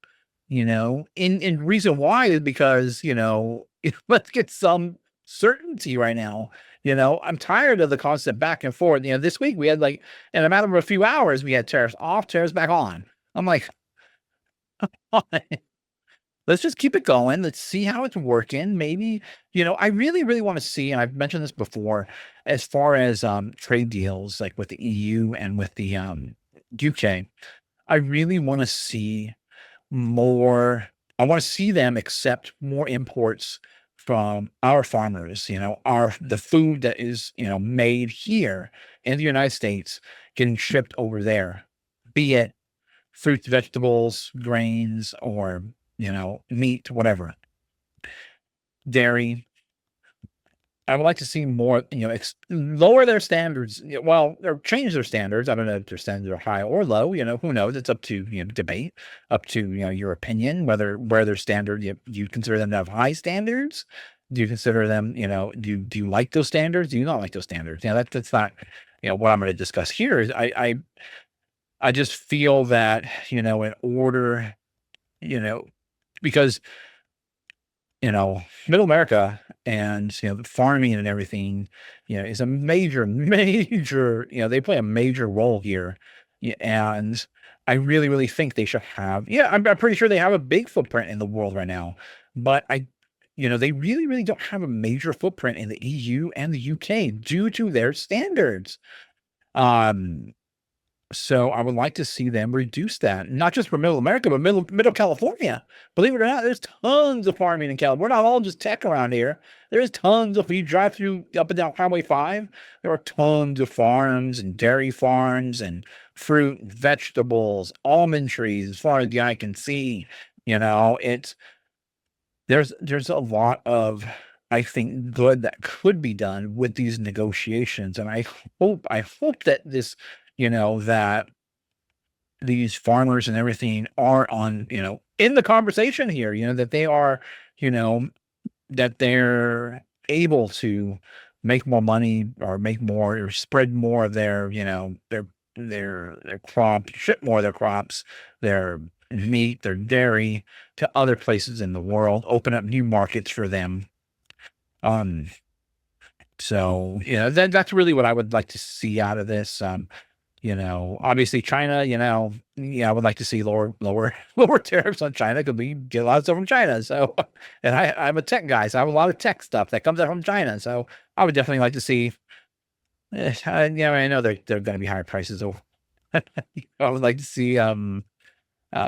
In reason why is because, let's get some certainty right now. I'm tired of the constant back and forth. This week we had, like, in a matter of a few hours, we had tariffs off, tariffs back on. I'm like, let's just keep it going. Let's see how it's working. Maybe, I really, really want to see, and I've mentioned this before, as far as trade deals, like with the EU and with the UK, I really want to see more. I want to see them accept more imports from our farmers, the food that is, made here in the United States, getting shipped over there, be it fruits, vegetables, grains, or, meat, whatever, dairy. I would like to see more, lower their standards. Well, or change their standards. I don't know if their standards are high or low. Who knows? It's up to, debate, up to, your opinion, where their standard, you consider them to have high standards. Do you consider them, do you like those standards? Do you not like those standards? That's not, what I'm going to discuss here. Is I just feel that, in order, because, middle America and the farming and everything, is a major, major. They play a major role here, and I really, really think they should have. Yeah, I'm pretty sure they have a big footprint in the world right now, but they really, really don't have a major footprint in the EU and the UK due to their standards. Um, so I would like to see them reduce that, not just for Middle America, but Middle California. Believe it or not, there's tons of farming in California. We're not all just tech around here. There is tons of. If you drive through up and down Highway 5, there are tons of farms and dairy farms and fruit, and vegetables, almond trees, as far as the eye can see. It's there's a lot of, I think, good that could be done with these negotiations, and I hope that this, that these farmers and everything are on, in the conversation here, that they are, you know, that they're able to make more money or make more or spread more of their, their crop, ship more of their crops, their meat, their dairy to other places in the world, open up new markets for them. Um, so that's really what I would like to see out of this. Obviously China, yeah, I would like to see lower lower tariffs on China because we get a lot of stuff from China. So, and I'm a tech guy, so I have a lot of tech stuff that comes out from China. So I would definitely like to see. I know they're going to be higher prices. So I would like to see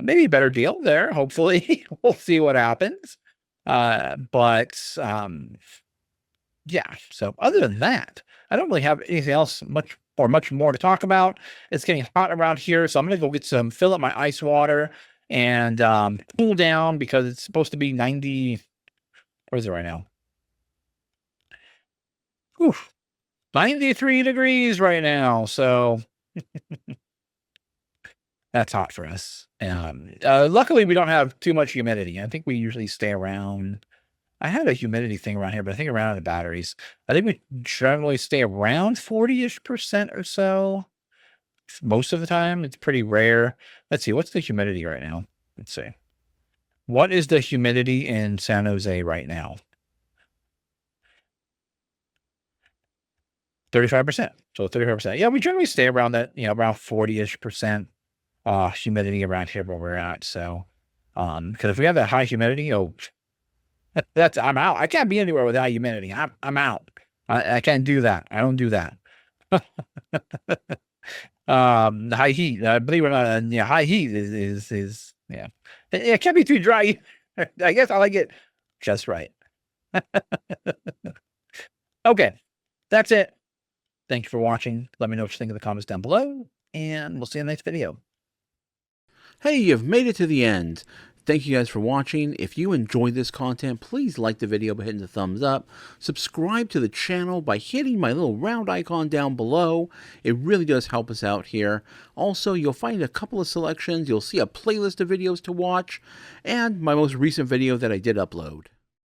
maybe a better deal there. Hopefully, we'll see what happens. But yeah. So other than that, I don't really have anything else much more to talk about. It's getting hot around here, so I'm gonna go fill up my ice water and cool down because it's supposed to be 90. What is it right now? Whew, 93 degrees right now. So that's hot for us. Luckily, we don't have too much humidity. I think we usually stay around. I had a humidity thing around here, but I think around the batteries. I think we generally stay around 40-ish% or so. Most of the time, it's pretty rare. Let's see, what's the humidity right now? Let's see. What is the humidity in San Jose right now? 35%. So 35%. Yeah, we generally stay around that, around 40-ish% humidity around here where we're at. So, because if we have that high humidity, I'm out. I can't be anywhere without humidity. I'm out. I can't do that. I don't do that. High heat. Believe it or not, high heat is yeah. It can't be too dry. I guess I like it just right. Okay, that's it. Thank you for watching. Let me know what you think in the comments down below, and we'll see you in the next video. Hey, you've made it to the end. Thank you guys for watching. If you enjoyed this content, please like the video by hitting the thumbs up. Subscribe to the channel by hitting my little round icon down below. It really does help us out here. Also, you'll find a couple of selections. You'll see a playlist of videos to watch and my most recent video that I did upload.